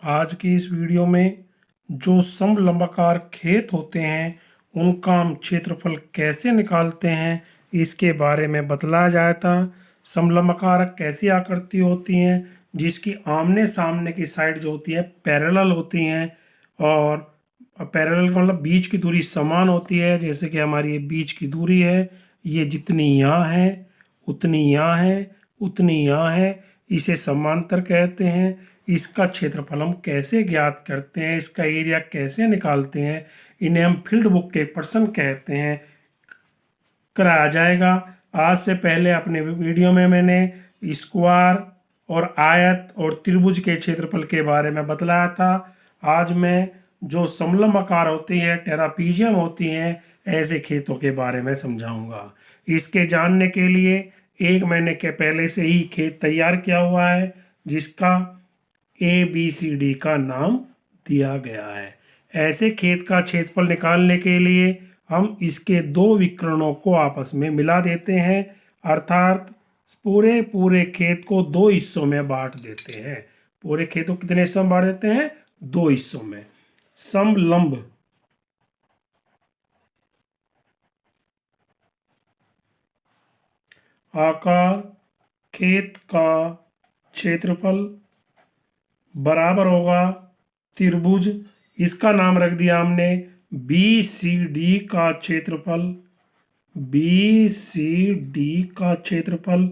आज की इस वीडियो में जो समलंबाकार खेत होते हैं उनका हम क्षेत्रफल कैसे निकालते हैं इसके बारे में बतलाया जाता। समलंबाकार कैसी आकृति होती हैं जिसकी आमने सामने की साइड जो होती है पैरेलल होती हैं, और पैरेलल का मतलब बीच की दूरी समान होती है। जैसे कि हमारी ये बीच की दूरी है, ये जितनी यहाँ है उतनी यहाँ है उतनी यहाँ है, इसे समांतर कहते हैं। इसका क्षेत्रफल हम कैसे ज्ञात करते हैं, इसका एरिया कैसे निकालते हैं, इन्हें हम फील्ड बुक के प्रश्न कहते हैं, कराया जाएगा। आज से पहले अपने वीडियो में मैंने स्क्वायर और आयत और त्रिभुज के क्षेत्रफल के बारे में बतलाया था। आज मैं जो समलंबाकार होती है, टेरापीजियम होती हैं, ऐसे खेतों के बारे में समझाऊंगा। इसके जानने के लिए एक मैंने के पहले से ही खेत तैयार किया हुआ है जिसका ABCD का नाम दिया गया है। ऐसे खेत का क्षेत्रफल निकालने के लिए हम इसके दो विकर्णों को आपस में मिला देते हैं, अर्थात पूरे खेत को दो हिस्सों में बांट देते हैं। पूरे खेत को कितने हिस्सों में बांट देते हैं? दो हिस्सों में। समलंब आकार खेत का क्षेत्रफल बराबर होगा त्रिभुज, इसका नाम रख दिया हमने BCD का क्षेत्रफल, BCD का क्षेत्रफल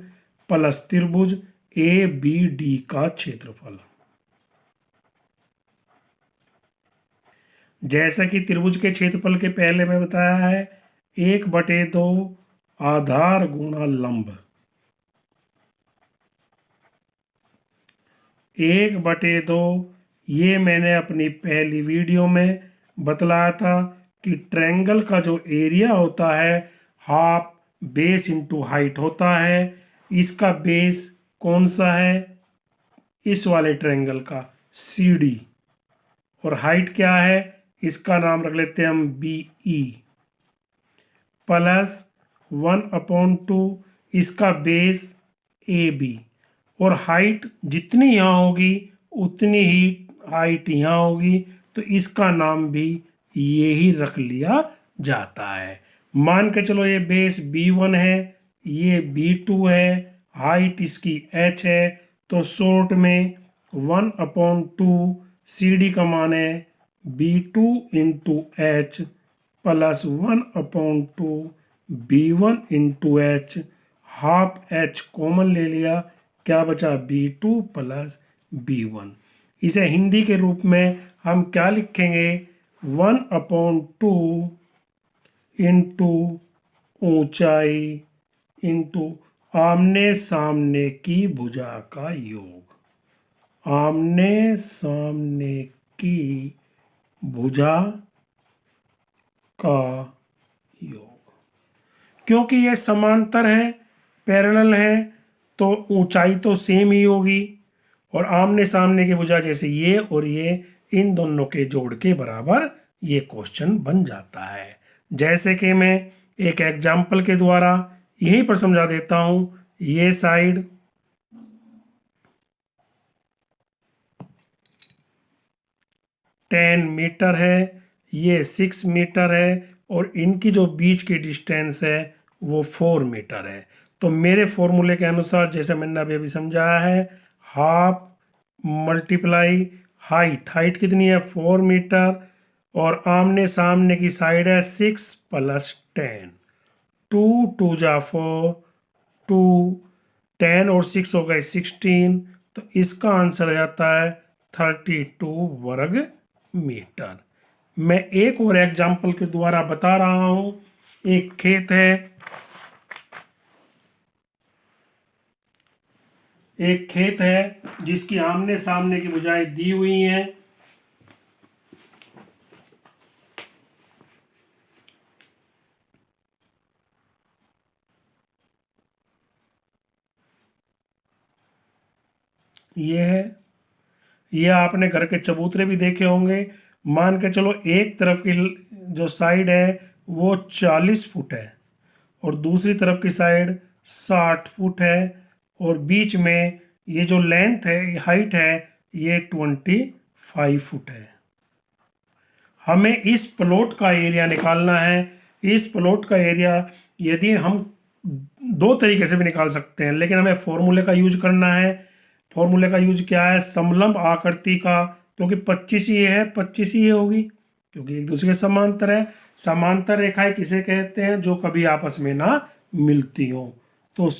प्लस त्रिभुज ABD का क्षेत्रफल। जैसा कि त्रिभुज के क्षेत्रफल के पहले में बताया है 1/2 आधार गुणा लंब, 1/2 ये मैंने अपनी पहली वीडियो में बतलाया था कि ट्रायंगल का जो एरिया होता है हाफ बेस इंटू हाइट होता है। इसका बेस कौन सा है? इस वाले ट्रायंगल का CD, और हाइट क्या है? इसका नाम रख लेते हैं हम BE, प्लस 1/2 इसका बेस AB, और हाइट जितनी यहाँ होगी उतनी ही हाइट यहाँ होगी, तो इसका नाम भी यही रख लिया जाता है। मान के चलो ये बेस B1 है, ये B2 है, हाइट इसकी h है, तो शॉर्ट में 1/2 CD का मान है B2 into h plus 1/2 B1 into h, half h common ले लिया, क्या बचा? B2 plus B1। इसे हिंदी के रूप में हम क्या लिखेंगे? 1/2 इंटू ऊंचाई इंटू आमने सामने की भुजा का योग, आमने सामने की भुजा का योग। क्योंकि ये समांतर है, पैरेलल है, तो ऊंचाई तो सेम ही होगी, और आमने सामने की भुजा जैसे ये और ये, इन दोनों के जोड़ के बराबर ये क्वेश्चन बन जाता है। जैसे कि मैं एक एग्जाम्पल के द्वारा यहीं पर समझा देता हूं। ये साइड 10 मीटर है, ये 6 मीटर है, और इनकी जो बीच की डिस्टेंस है वो 4 मीटर है। तो मेरे फॉर्मूले के अनुसार, जैसे मैंने अभी समझाया है, हाफ मल्टीप्लाई हाइट, हाइट कितनी है? 4 मीटर, और आमने सामने की साइड है 6 प्लस 10, 2 2 जा 4, 2 10 और 6 हो गए 16, तो इसका आंसर आ जाता है 32 वर्ग मीटर। मैं एक और एग्जाम्पल के द्वारा बता रहा हूं। एक खेत है, एक खेत है जिसकी आमने सामने की भुजाएं दी हुई हैं। ये है, ये आपने घर के चबूतरे भी देखे होंगे। मान के चलो एक तरफ की जो साइड है वो 40 फुट है, और दूसरी तरफ की साइड 60 फुट है, और बीच में ये जो लेंथ है, हाइट है, ये 25 5 फुट है। हमें इस प्लॉट का एरिया निकालना है। इस प्लॉट का एरिया यदि हम दो तरीके से भी निकाल सकते हैं, लेकिन हमें फॉर्मूले का यूज करना है। फॉर्मूले का यूज क्या है? समलंब आकृति का, क्योंकि 25 ये है, 25 ये होगी, क्योंकि एक दूसरे के समांतर है। समांतर रेखाएं किसे कहते हैं? जो कभी आपस में ना मिलती हो। तो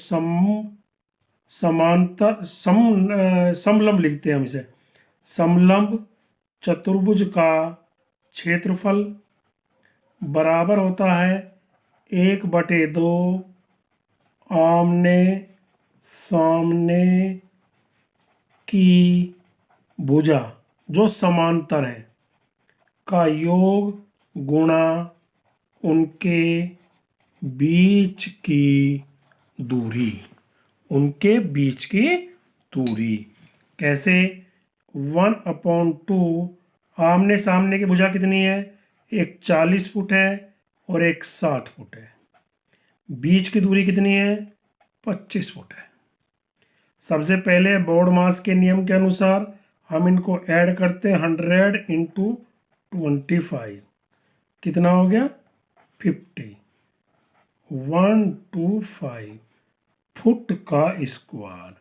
समांतर समलंब लिखते हैं हम इसे। समलंब चतुर्भुज का क्षेत्रफल बराबर होता है 1/2 आमने सामने की भुजा जो समांतर है का योग गुणा उनके बीच की दूरी। उनके बीच की दूरी कैसे? 1/2 आमने सामने की भुजा कितनी है? एक 40 फुट है और एक 60 फुट है। बीच की दूरी कितनी है? 25 फुट है। सबसे पहले बोर्ड मास के नियम के अनुसार हम इनको ऐड करते हैं। 100 इंटू 25 कितना हो गया? 50। 125 फुट का स्क्वायर।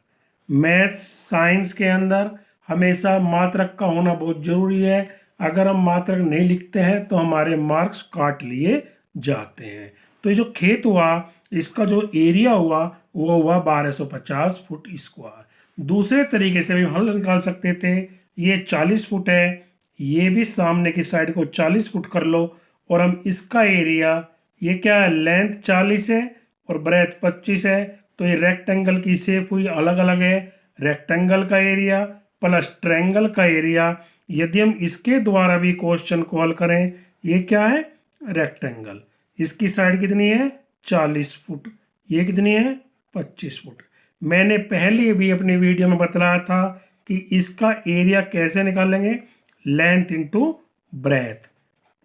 मैथ साइंस के अंदर हमेशा मात्रक का होना बहुत जरूरी है। अगर हम मात्रक नहीं लिखते हैं तो हमारे मार्क्स काट लिए जाते हैं। तो ये जो खेत हुआ, इसका जो एरिया हुआ वो हुआ 1250 फुट स्क्वायर। दूसरे तरीके से भी हम निकाल सकते थे। ये 40 फुट है, ये भी सामने की साइड को 40 फुट कर लो, और हम इसका एरिया, ये क्या है? लेंथ 40 है और ब्रेथ 25 है, तो ये रेक्टेंगल की शेप हुई, अलग अलग है। रेक्टेंगल का एरिया प्लस ट्रायंगल का एरिया। यदि हम इसके द्वारा भी क्वेश्चन को हल करें, ये क्या है? रेक्टेंगल। इसकी साइड कितनी है? 40 फुट। ये कितनी है? 25 फुट। मैंने पहले भी अपनी वीडियो में बतलाया था कि इसका एरिया कैसे निकालेंगे? Length into breadth.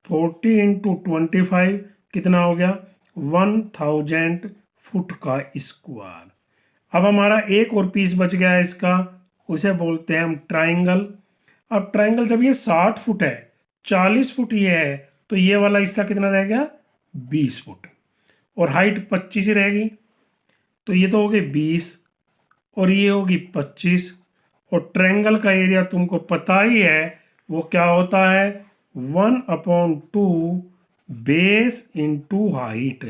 40 इंटू 25 कितना हो गया? 1000 फुट का स्क्वायर। अब हमारा एक और पीस बच गया है इसका, उसे बोलते हैं हम ट्राइंगल। अब ट्राइंगल जब ये 60 फुट है, 40 फुट ये है, तो ये वाला हिस्सा कितना रह गया? 20 फुट। और हाइट 25 ही रहेगी, तो ये तो हो गई 20 और ये होगी 25। और ट्रायंगल का एरिया तुमको पता ही है, वो क्या होता है? 1/2 बेस इंटू हाइट,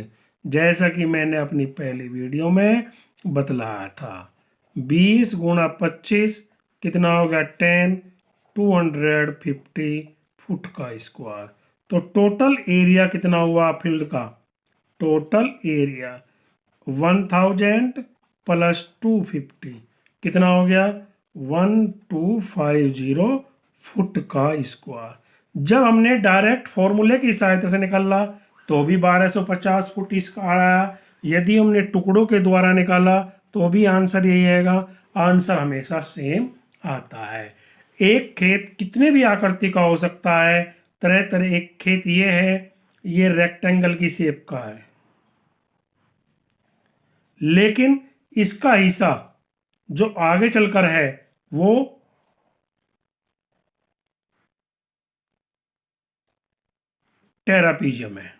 जैसा कि मैंने अपनी पहली वीडियो में बतलाया था। 20 गुणा 25 कितना हो गया? 10। 250 फुट का स्क्वायर। तो टोटल एरिया कितना हुआ फील्ड का? टोटल एरिया 1000 प्लस 250 कितना हो गया? 1250 फुट का स्क्वायर। जब हमने डायरेक्ट फॉर्मूले की सहायता से निकाला तो भी 1250 फुट इसका आया। यदि हमने टुकड़ों के द्वारा निकाला तो भी आंसर यही आएगा। आंसर हमेशा सेम आता है। एक खेत कितने भी आकृति का हो सकता है। तरह तरह, एक खेत ये है, ये रेक्टेंगल की शेप का है, लेकिन इसका हिस्सा जो आगे चलकर है वो टेरापीजियम है।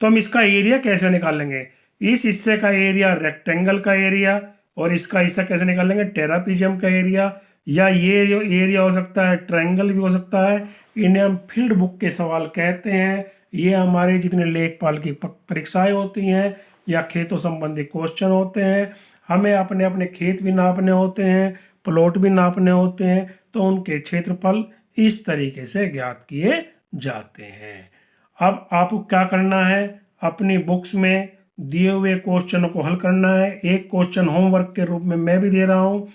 तो हम इसका एरिया कैसे निकालेंगे? इस हिस्से का एरिया रेक्टेंगल का एरिया, और इसका हिस्सा कैसे निकालेंगे? टेरापीजियम का एरिया। या ये जो एरिया हो सकता है ट्रायंगल भी हो सकता है। इन्हें हम फील्ड बुक के सवाल कहते हैं। ये हमारे जितने लेखपाल की परीक्षाएं होती हैं या खेतों संबंधी क्वेश्चन होते हैं, हमें अपने अपने खेत भी नापने होते हैं, प्लॉट भी नापने होते हैं, तो उनके क्षेत्रफल इस तरीके से ज्ञात किए जाते हैं। अब आपको क्या करना है? अपनी बुक्स में दिए हुए क्वेश्चनों को हल करना है। एक क्वेश्चन होमवर्क के रूप में मैं भी दे रहा हूँ।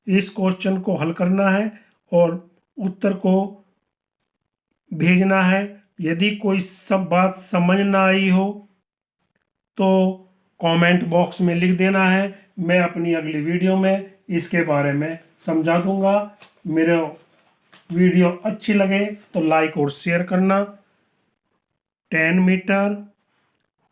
इस क्वेश्चन को हल करना है और उत्तर को भेजना है। यदि कोई सब बात समझ ना आई हो तो कमेंट बॉक्स में लिख देना है। मैं अपनी अगली वीडियो में इसके बारे में समझा दूंगा। मेरे वीडियो अच्छी लगे तो लाइक और शेयर करना। 10 मीटर,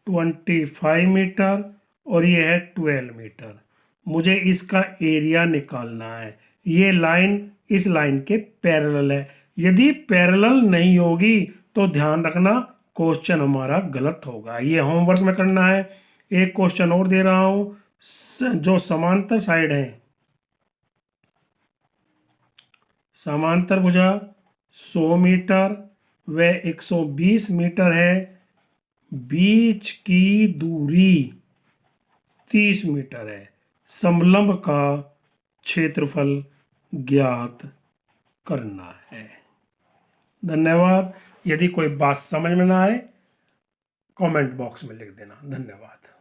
25 मीटर और ये है 12 मीटर। मुझे इसका एरिया निकालना है। ये लाइन इस लाइन के पैरेलल है। यदि पैरेलल नहीं होगी तो ध्यान रखना क्वेश्चन हमारा गलत होगा। ये होमवर्क में करना है। एक क्वेश्चन और दे रहा हूं, जो समांतर साइड है, समांतर भुजा 100 मीटर व 120 मीटर है, बीच की दूरी 30 मीटर है, समलंब का क्षेत्रफल ज्ञात करना है। धन्यवाद। यदि कोई बात समझ में ना आए कमेंट बॉक्स में लिख देना। धन्यवाद।